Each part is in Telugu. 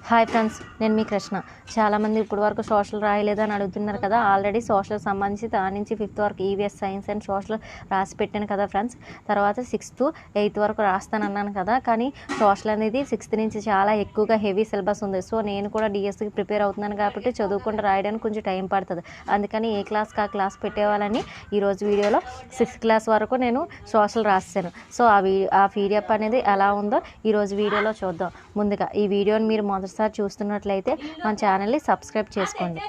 హాయ్ ఫ్రెండ్స్, నేను మీ కృష్ణ. చాలామంది ఇప్పటి వరకు సోషల్ రాయలేదని అడుగుతున్నారు కదా. ఆల్రెడీ సోషల్ సంబంధించి దాని నుంచి 5th వరకు ఈవీఎస్ సైన్స్ అండ్ సోషల్ రాసి పెట్టాను కదా ఫ్రెండ్స్. తర్వాత 6th 8th వరకు రాస్తాను అన్నాను కదా. కానీ సోషల్ అనేది 6th నుంచి చాలా ఎక్కువగా హెవీ సిలబస్ ఉంది. సో నేను కూడా డిఎస్సికి ప్రిపేర్ అవుతున్నాను కాబట్టి చదువుకుంటూ రాయడానికి కొంచెం టైం పడుతుంది. అందుకని ఏ క్లాస్కి ఆ క్లాస్ పెట్టేవాళ్ళని ఈరోజు వీడియోలో 6th క్లాస్ వరకు నేను సోషల్ రాసాను. సో ఆ పీడిఎఫ్ అనేది ఎలా ఉందో ఈరోజు వీడియోలో చూద్దాం. ముందుగా ఈ వీడియోని మీరు మొదటిసారి చూస్తున్నట్లయితే మన ఛానల్ని సబ్స్క్రైబ్ చేసుకోండి.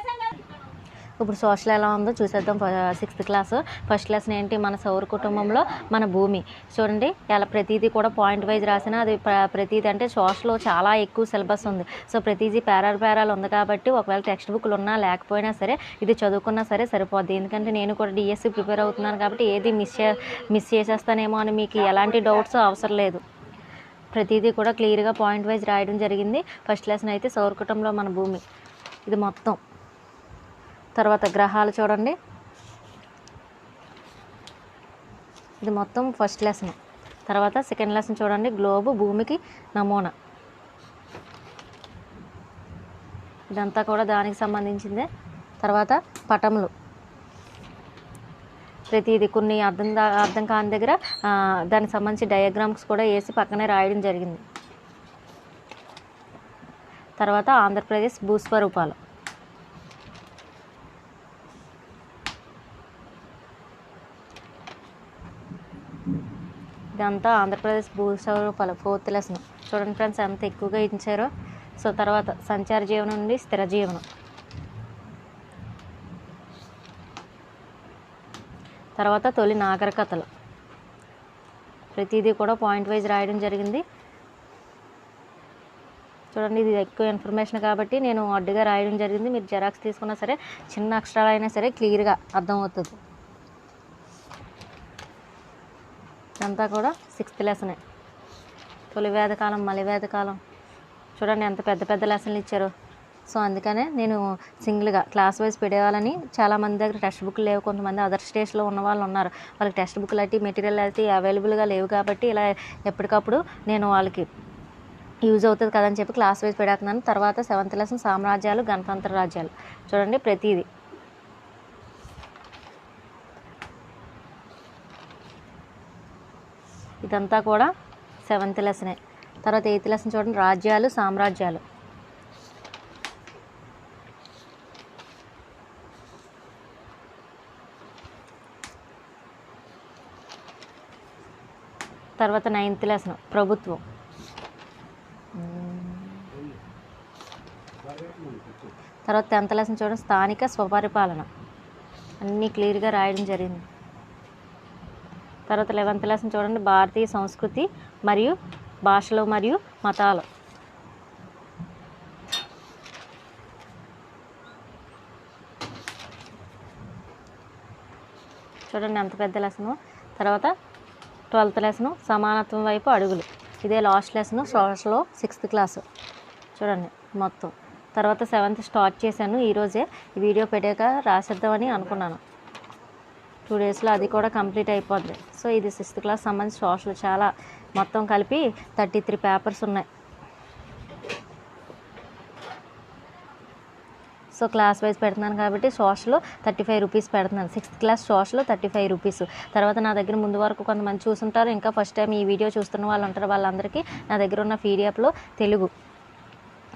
ఇప్పుడు సోషల్ ఎలా ఉందో చూసేద్దాం. 6th క్లాస్ ఫస్ట్ లెసన్ ఏంటి? మన సౌర కుటుంబంలో మన భూమి. చూడండి, ఎలా ప్రతిదీ కూడా పాయింట్ వైజ్ రాసిన అది ప్రతిదీ అంటే సోషల్లో చాలా ఎక్కువ సిలబస్ ఉంది. సో ప్రతిదీ పేరాలు ఉంది కాబట్టి ఒకవేళ టెక్స్ట్ బుక్లు ఉన్నా లేకపోయినా సరే ఇది చదువుకున్నా సరే సరిపోద్ది. ఎందుకంటే నేను కూడా డిఎస్సి ప్రిపేర్ అవుతున్నాను కాబట్టి ఏది మిస్ చేసేస్తానేమో అని మీకు ఎలాంటి డౌట్స్ అవసరం లేదు. ప్రతిదీ కూడా క్లియర్గా పాయింట్ వైజ్ రాయడం జరిగింది. ఫస్ట్ లెసన్ అయితే సౌరకుటంలో మన భూమి ఇది మొత్తం. తర్వాత గ్రహాలు చూడండి, ఇది మొత్తం ఫస్ట్ లెసన్. తర్వాత సెకండ్ లెసన్ చూడండి, గ్లోబు భూమికి నమూనా. ఇదంతా కూడా దానికి సంబంధించిందే. తర్వాత పటములు, ప్రతిదీ కొన్ని అర్థం కాని దగ్గర దానికి సంబంధించి డయాగ్రామ్స్ కూడా వేసి పక్కనే రాయడం జరిగింది. తర్వాత ఆంధ్రప్రదేశ్ భూస్వరూపాలు, ఇదంతా ఆంధ్రప్రదేశ్ భూస్వరూపాలు 4th లెసన్. చూడండి ఫ్రెండ్స్ ఎంత ఎక్కువగా ఇచ్చారో. సో తర్వాత సంచార జీవనం నుండి స్థిర జీవనం. తర్వాత తొలి నాగరికతలు, ప్రతిదీ కూడా పాయింట్ వైజ్ రాయడం జరిగింది. చూడండి, ఇది ఎక్కువ ఇన్ఫర్మేషన్ కాబట్టి నేను అడ్డుగా రాయడం జరిగింది. మీరు జెరాక్స్ తీసుకున్నా సరే చిన్న అక్షరాలు అయినా సరే క్లియర్గా అర్థమవుతుంది. ఇదంతా కూడా 6th లెసనే. తొలి వేదకాలం, మలి వేదకాలం. చూడండి ఎంత పెద్ద పెద్ద లెసన్లు ఇచ్చారు. సో అందుకనే నేను సింగిల్గా క్లాస్ వైజ్ పెట్టేవాళ్ళని. చాలామంది దగ్గర టెక్స్ట్ బుక్లు లేవు, కొంతమంది అదర్ స్టేట్స్లో ఉన్న వాళ్ళు ఉన్నారు. వాళ్ళకి టెక్స్ట్ బుక్లు అయితే మెటీరియల్ అయితే అవైలబుల్గా లేవు కాబట్టి ఇలా ఎప్పటికప్పుడు నేను వాళ్ళకి యూజ్ అవుతుంది కదని చెప్పి క్లాస్ వైజ్ పెడుతున్నాను. తర్వాత 7th లెసన్ సామ్రాజ్యాలు, గణతంత్ర రాజ్యాలు. చూడండి ప్రతిదీ ఇదంతా కూడా 7th లెసనే. తర్వాత 8th లెసన్ చూడండి, రాజ్యాలు, సామ్రాజ్యాలు. తర్వాత 9th లెసన్ ప్రభుత్వం. తర్వాత 10th లెసన్ చూడండి, స్థానిక స్వపరిపాలన. అన్నీ క్లియర్గా రాయడం జరిగింది. తర్వాత 11th లెసన్ చూడండి, భారతీయ సంస్కృతి మరియు భాషలు మరియు మతాలు. చూడండి ఎంత పెద్ద లెసను. తర్వాత 12th లెసను సమానత్వం వైపు అడుగులు. ఇదే లాస్ట్ లెసను సోషల్లో 6th క్లాసు. చూడండి మొత్తం. తర్వాత 7th స్టార్ట్ చేశాను ఈరోజే. ఈ వీడియో పెట్టాక రాసేద్దామని అనుకున్నాను. 2 డేస్లో అది కూడా కంప్లీట్ అయిపోద్ది. సో ఇది 6th క్లాస్ సంబంధించి సోషల్ చాలా మొత్తం కలిపి 33 పేపర్స్ ఉన్నాయి. సో క్లాస్ వైజ్ పెడుతున్నాను కాబట్టి సోషల్ 35 రూపీస్ పెడుతున్నాను. 6th class social 35 rupees. తర్వాత నా దగ్గర ముందు వరకు కొంతమంది చూసుంటారు, ఇంకా ఫస్ట్ టైం ఈ వీడియో చూస్తున్న వాళ్ళు ఉంటారు. వాళ్ళందరికీ నా దగ్గర ఉన్న పీడిఎఫ్లో తెలుగు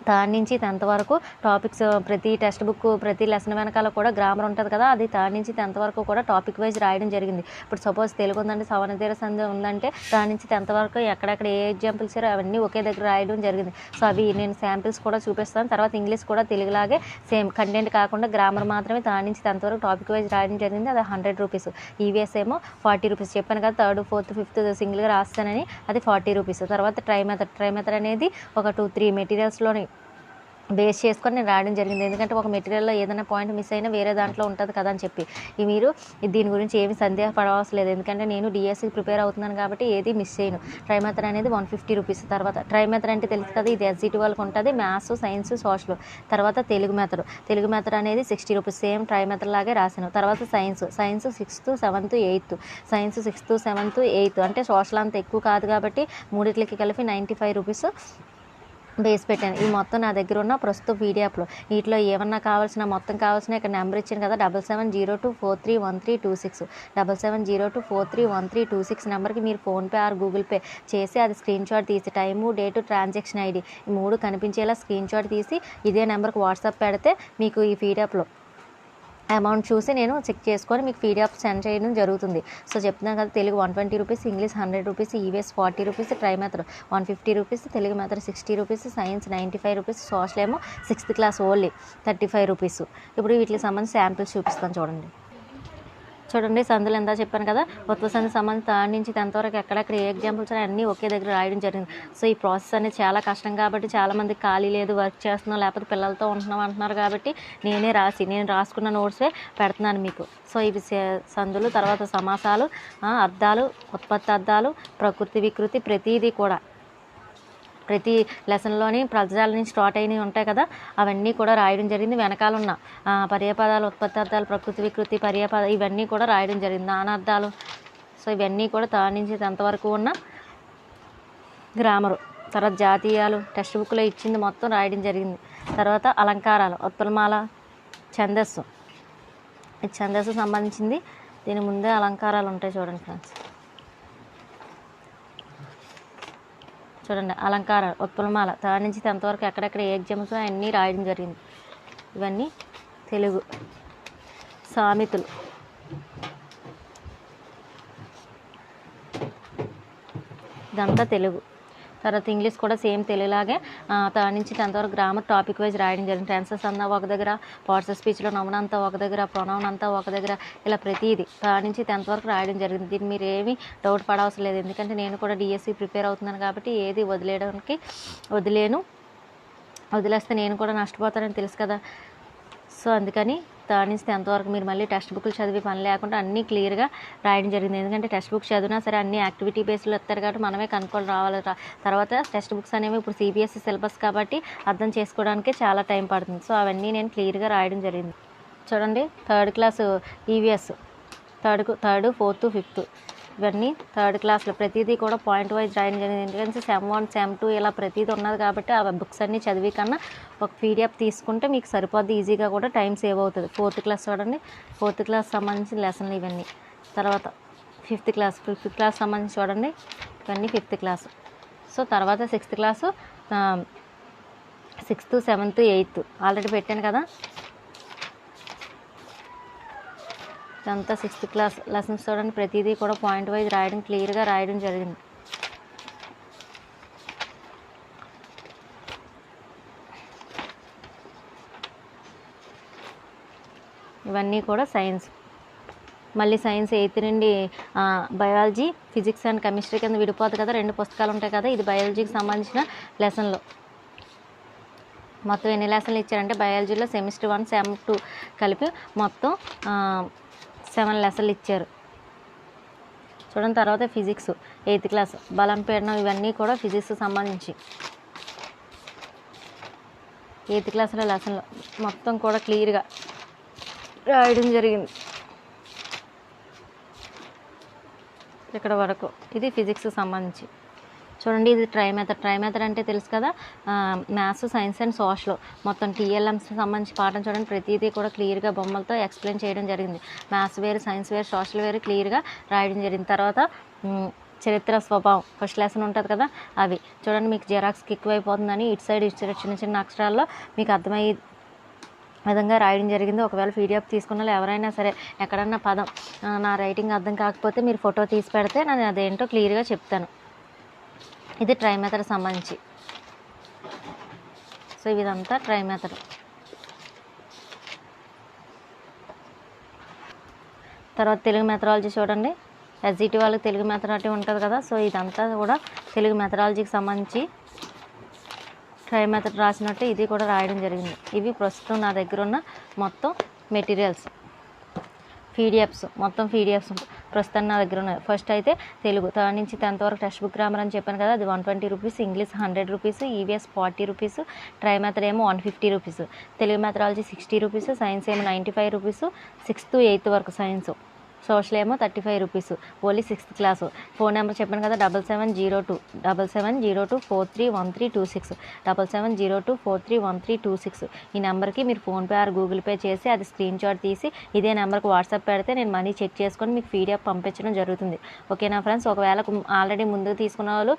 థర్డ్ నుంచి 10th వరకు టాపిక్స్, ప్రతి టెక్స్ట్ బుక్ ప్రతి లెసన్ వెనకాల కూడా గ్రామర్ ఉంటుంది కదా, అది థర్డ్ నుంచి 10th వరకు కూడా టాపిక్ వైజ్ రాయడం జరిగింది. ఇప్పుడు సపోజ్ తెలుగు ఉందంటే సవనతీర సంధి ఉందంటే థర్డ్ నుంచి 10th వరకు ఎక్కడెక్కడ ఏ ఎగ్జాంపుల్స్ అవన్నీ ఒకే దగ్గర రాయడం జరిగింది. సో అవి నేను శాంపిల్స్ కూడా చూపిస్తాను. తర్వాత ఇంగ్లీష్ కూడా తెలుగులాగే సేమ్ కంటెంట్ కాకుండా గ్రామర్ మాత్రమే థర్డ్ నుంచి 10th వరకు టాపిక్ వైజ్ రాయడం జరిగింది. అది 100 రూపీస్. ఈవీఎస్ ఏమో 40 రూపీస్. చెప్పాను కదా 3rd 4th 5th సింగిల్గా రాస్తానని, అది 40 రూపీస్. తర్వాత ట్రై మెథడ్ అనేది ఒక 2-3 మెటీరియల్స్లోని బేస్ చేసుకొని నేను రాయడం జరిగింది. ఎందుకంటే ఒక మెటీరియల్లో ఏదైనా పాయింట్ మిస్ అయినా వేరే దాంట్లో ఉంటుంది కదా అని చెప్పి. మీరు దీని గురించి ఏమి సందేహపడవలసిన లేదు. ఎందుకంటే నేను డిఎస్సికి ప్రిపేర్ అవుతున్నాను కాబట్టి ఏది మిస్ చేయను. ట్రై మెథడ్ అనేది 150 రూపీస్. తర్వాత ట్రై మెథడ్ అంటే తెలుసు కదా, ఇది ఎస్జిటి వాళ్ళకి ఉంటుంది. Maths, science, social. తర్వాత తెలుగు మెథడ్ అనేది 60 రూపీస్. సేమ్ ట్రై మెథడ్ లాగే రాశాను. తర్వాత science 6th 7th 8th. Science 6th 7th 8th అంటే సోషల్ అంత ఎక్కువ కాదు కాబట్టి మూడిట్లకి కలిపి 95 రూపీస్. బేస్ పెట్టాను. ఈ మొత్తం నా దగ్గర ఉన్న ప్రస్తుతం పీడిఎఫ్లో వీటిలో ఏమన్నా కావాల్సిన మొత్తం కావాల్సిన ఇక్కడ నెంబర్ ఇచ్చాను కదా 7702431326 7702431326 నెంబర్కి మీరు ఫోన్పే ఆర్ గూగుల్ పే చేసి అది స్క్రీన్ షాట్ తీసి టైము డేటు ట్రాన్సాక్షన్ ఐడి ఈ 3 కనిపించేలా స్క్రీన్ షాట్ తీసి ఇదే నెంబర్కి వాట్సాప్ పెడితే మీకు ఈ పీడిఎఫ్లో అమౌంట్ చూసి నేను చెక్ చేసుకొని మీకు పీడిఎఫ్ సెండ్ చేయడం జరుగుతుంది. సో చెప్తున్నాను కదా, Telugu 120 rupees, English 100 rupees, EVS 40 rupees, try method 150 rupees, Telugu method 60 rupees, science 95 rupees, social ఏమో 6th క్లాస్ ఓన్లీ 35 రూపీస్. ఇప్పుడు వీటికి సంబంధించి శాంపిల్స్ చూపిస్తాను చూడండి. సందులు ఎంత చెప్పాను కదా, కొత్త సంధి సంబంధించి 3rd నుంచి 10th వరకు ఎక్కడెక్కడ ఏ ఎగ్జాంపుల్స్ అన్నీ ఒకే దగ్గర రాయడం జరిగింది. సో ఈ ప్రాసెస్ అనేది చాలా కష్టం కాబట్టి చాలామందికి ఖాళీ లేదు, వర్క్ చేస్తున్నాం లేకపోతే పిల్లలతో ఉంటున్నాం అంటున్నారు కాబట్టి నేను రాసుకున్న నోట్సే పెడుతున్నాను మీకు. సో ఇవి సందులు, తర్వాత సమాసాలు, అర్థాలు, ఉత్పత్తి అర్థాలు, ప్రకృతి వికృతి, ప్రతిదీ కూడా ప్రతి లెసన్లోని పదజాల నుంచి స్టార్ట్ అయినవి ఉంటాయి కదా, అవన్నీ కూడా రాయడం జరిగింది. వెనకాల ఉన్న పర్యాపదాలు, ఉత్పత్తి అర్థాలు, ప్రకృతి వికృతి, పర్యాపదాలు ఇవన్నీ కూడా రాయడం జరిగింది. నానార్థాలు. సో ఇవన్నీ కూడా 3rd నుంచి 10th వరకు ఉన్న గ్రామరు, తర్వాత జాతీయాలు టెక్స్ట్ బుక్లో ఇచ్చింది మొత్తం రాయడం జరిగింది. తర్వాత అలంకారాలు, ఉత్పలమాల, ఛందస్సు. ఈ ఛందస్సు సంబంధించింది. దీని ముందే అలంకారాలు ఉంటాయి చూడండి ఫ్రెండ్స్. అలంకారాలు, ఉత్పలమాల 3rd నుంచి 10th వరకు ఎక్కడెక్కడ ఏ ఎగ్జామ్స్ అన్నీ రాయడం జరిగింది. ఇవన్నీ తెలుగు. సామెతలు, ఇదంతా తెలుగు. తర్వాత ఇంగ్లీష్ కూడా సేమ్ తెలుగులాగే 3rd నుంచి 10th వరకు గ్రామర్ టాపిక్ వైజ్ రాయడం జరిగింది. టెన్సెస్ అంతా ఒక దగ్గర, పార్ట్స్ ఆఫ్ స్పీచ్లో నౌన్ అంతా ఒక దగ్గర, ప్రొనౌన్ అంతా ఒక దగ్గర, ఇలా ప్రతిదీ 3rd నుంచి 10th వరకు రాయడం జరిగింది. దీన్ని మీరు ఏమీ డౌట్ పడవసరం లేదు, ఎందుకంటే నేను కూడా డిఎస్సి ప్రిపేర్ అవుతున్నాను కాబట్టి ఏది వదిలేస్తే నేను కూడా నష్టపోతానని తెలుసు కదా. సో అందుకని 3rd నుంచి 10th వరకు మీరు మళ్ళీ టెక్స్ట్ బుక్లు చదివి పని లేకుండా అన్నీ క్లియర్గా రాయడం జరిగింది. ఎందుకంటే టెక్స్ట్ బుక్ చదివినా సరే అన్ని యాక్టివిటీ బేస్లో ఇస్తారు కాబట్టి మనమే కనుక్కొని రావాలి. తర్వాత టెక్స్ట్ బుక్స్ అనేవి ఇప్పుడు సిబిఎస్ఈ సిలబస్ కాబట్టి అర్థం చేసుకోవడానికి చాలా టైం పడుతుంది. సో అవన్నీ నేను క్లియర్గా రాయడం జరిగింది. 3rd class EVS 3rd, 4th, 5th ఇవన్నీ 3rd క్లాస్లో ప్రతిదీ కూడా పాయింట్ వైజ్ రాయడం జరిగింది. ఎందుకంటే SEM 1, SEM 2 ఇలా ప్రతిదీ ఉన్నది కాబట్టి ఆ బుక్స్ అన్నీ చదివి కన్నా ఒక పీడిఎఫ్ తీసుకుంటే మీకు సరిపోద్ది, ఈజీగా కూడా టైం సేవ్ అవుతుంది. 4th క్లాస్ 4th క్లాస్ సంబంధించిన లెసన్లు ఇవన్నీ. తర్వాత 5th క్లాస్ సంబంధించి ఇవన్నీ 5th క్లాస్. సో తర్వాత 6th class 6th, 7th, 8th already పెట్టాను కదా. ఇదంతా 6th క్లాస్ లెసన్స్ ప్రతిదీ కూడా పాయింట్ వైజ్ రాయడం క్లియర్గా రాయడం జరిగింది. ఇవన్నీ కూడా సైన్స్. మళ్ళీ సైన్స్ 8th నుండి బయాలజీ, ఫిజిక్స్ అండ్ కెమిస్ట్రీ కింద విడిపోతుంది కదా, 2 పుస్తకాలు ఉంటాయి కదా. ఇది బయాలజీకి సంబంధించిన లెసన్లు. మొత్తం ఎన్ని లెసన్లు ఇచ్చారంటే బయాలజీలో సెమిస్టర్ 1, SEM 2 కలిపి మొత్తం 7 లెసన్లు ఇచ్చారు. తర్వాత ఫిజిక్స్ 8th క్లాస్ బలం పీడనం ఇవన్నీ కూడా ఫిజిక్స్ సంబంధించి 8th క్లాస్లో లెసన్లు మొత్తం కూడా క్లియర్గా రాయడం జరిగింది. ఇక్కడ వరకు ఇది ఫిజిక్స్ సంబంధించి. ఇది ట్రై మెథడ్ అంటే తెలుసు కదా, మ్యాథ్స్, సైన్స్ అండ్ సోషల్ మొత్తం TLMs సంబంధించి పాఠం ప్రతిదీ కూడా క్లియర్గా బొమ్మలతో ఎక్స్ప్లెయిన్ చేయడం జరిగింది. మ్యాథ్స్ వేరు, సైన్స్ వేరు, సోషల్ వేరు క్లియర్గా రాయడం జరిగింది. తర్వాత చరిత్ర, స్వభావం ఫస్ట్ లెసన్ ఉంటుంది కదా, అవి మీకు జెరాక్స్కి ఎక్కువైపోతుందని ఇటు సైడ్ చిన్న చిన్న అక్షరాల్లో మీకు అర్థమయ్యే విధంగా రాయడం జరిగింది. ఒకవేళ PDF తీసుకున్న ఎవరైనా సరే ఎక్కడన్నా పదం నా రైటింగ్ అర్థం కాకపోతే మీరు ఫోటో తీసి పెడితే నేను అదేంటో క్లియర్గా చెప్తాను. ఇది ట్రై మెథడ్ సంబంధించి. సో ఇదంతా ట్రై మెథడ్. తర్వాత తెలుగు మెథడాలజీ SGT వాళ్ళకి తెలుగు మెథడాలజీ ఉంటుంది కదా. సో ఇదంతా కూడా తెలుగు మెథడాలజీకి సంబంధించి ట్రై మెథడ్ రాసినట్టు ఇది కూడా రాయడం జరిగింది. ఇవి ప్రస్తుతం నా దగ్గర ఉన్న మొత్తం మెటీరియల్స్, PDFs మొత్తం PDFs ప్రస్తుతం నా దగ్గర ఉన్నాయి. ఫస్ట్ అయితే తెలుగు 3rd నుంచి 10th వరకు టెక్స్ట్ బుక్ గ్రామర్ అని చెప్పాను కదా, అది 120 rupees, English 100 rupees, EVS 40 rupees, try method ఏమో 150 rupees, Telugu methodology 60 rupees, science ఏమో 95 రూపీస్, 6th, 8th వరకు సైన్స్ సోషల్ ఏమో 35 rupees, only 6th class. Phone number చెప్పాను కదా 7702 7702431326 ఈ నెంబర్కి మీరు ఫోన్పే ఆర్ గూగుల్ పే చేసి అది స్క్రీన్ షాట్ తీసి ఇదే నెంబర్కి వాట్సాప్ పెడితే నేను మనీ చెక్ చేసుకొని మీకు పీడిఎఫ్ పంపించడం జరుగుతుంది. ఓకేనా ఫ్రెండ్స్? ఒకవేళ ఆల్రెడీ ముందు తీసుకున్న వాళ్ళు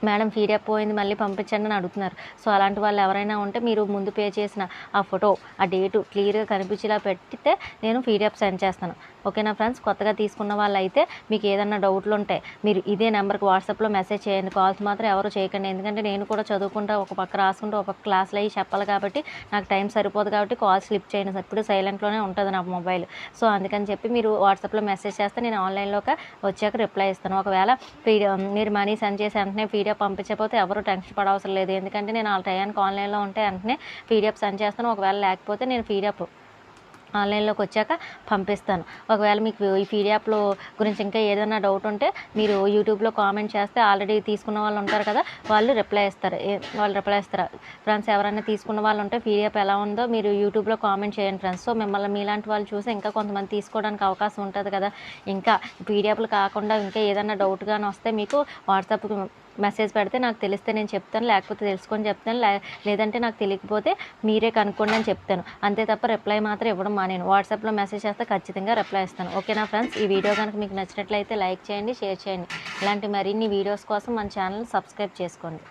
మేడం పీడిఎఫ్ పోయింది మళ్ళీ పంపించండి అని అడుగుతున్నారు. సో అలాంటి వాళ్ళు ఎవరైనా ఉంటే మీరు ముందు పే చేసిన ఆ ఫోటో ఆ డేటు క్లియర్గా కనిపించేలా పెట్టితే నేను పీడిఎఫ్ సెండ్ చేస్తాను. ఓకేనా ఫ్రెండ్స్? కొత్తగా తీసుకున్న వాళ్ళు అయితే మీకు ఏదన్నా డౌట్లు ఉంటే మీరు ఇదే నెంబర్కి వాట్సాప్లో మెసేజ్ చేయండి. కాల్స్ మాత్రం ఎవరు చేయకండి. ఎందుకంటే నేను కూడా చదువుకుంటా ఒక పక్క రాసుకుంటూ ఒక పక్క క్లాసులు అయ్యి చెప్పాలి కాబట్టి నాకు టైం సరిపోదు కాబట్టి కాల్ స్లిప్ చేయను. ఎప్పుడు సైలెంట్లోనే ఉంటుంది నా మొబైల్. సో అందుకని చెప్పి మీరు వాట్సాప్లో మెసేజ్ చేస్తే నేను ఆన్లైన్లోకి వచ్చాక రిప్లై ఇస్తాను. ఒకవేళ మీరు మనీ సెండ్ చేసి వెంటనే పీడిఎఫ్ పంపించకపోతే ఎవరు టెన్షన్ పడవసరం లేదు. ఎందుకంటే నేను ఆ టైంకి ఆన్లైన్లో ఉంటే వెంటనే పీడిఎఫ్ సెండ్ చేస్తాను. ఒకవేళ లేకపోతే నేను పీడిఎఫ్ ఆన్లైన్లోకి వచ్చాక పంపిస్తాను. ఒకవేళ మీకు ఈ పీడిఎఫ్లో గురించి ఇంకా ఏదైనా డౌట్ ఉంటే మీరు యూట్యూబ్లో కామెంట్ చేస్తే ఆల్రెడీ తీసుకున్న వాళ్ళు ఉంటారు కదా వాళ్ళు రిప్లై ఇస్తారు. ఫ్రెండ్స్ ఎవరైనా తీసుకున్న వాళ్ళు ఉంటే పీడిఎఫ్ ఎలా ఉందో మీరు యూట్యూబ్లో కామెంట్ చేయండి ఫ్రెండ్స్. సో మిమ్మల్ని మీలాంటి వాళ్ళు చూసి ఇంకా కొంతమంది తీసుకోవడానికి అవకాశం ఉంటుంది కదా. ఇంకా పీడిఎఫ్లు కాకుండా ఇంకా ఏదైనా డౌట్ కానీ వస్తే మీకు వాట్సాప్కి మెసేజ్ పెడితే నాకు తెలిస్తే నేను చెప్తాను, లేకపోతే తెలుసుకొని చెప్తాను, లేదంటే నాకు తెలియకపోతే మీరే కనుక్కోండి అని చెప్తాను. అంతే తప్ప రిప్లై మాత్రం ఇవ్వడం మానేను. వాట్సాప్లో మెసేజ్ చేస్తే ఖచ్చితంగా రిప్లై ఇస్తాను. ఓకేనా ఫ్రెండ్స్? ఈ వీడియో కనుక మీకు నచ్చినట్లయితే లైక్ చేయండి, షేర్ చేయండి. ఇలాంటి మరిన్ని వీడియోస్ కోసం మన ఛానల్ సబ్స్క్రైబ్ చేసుకోండి.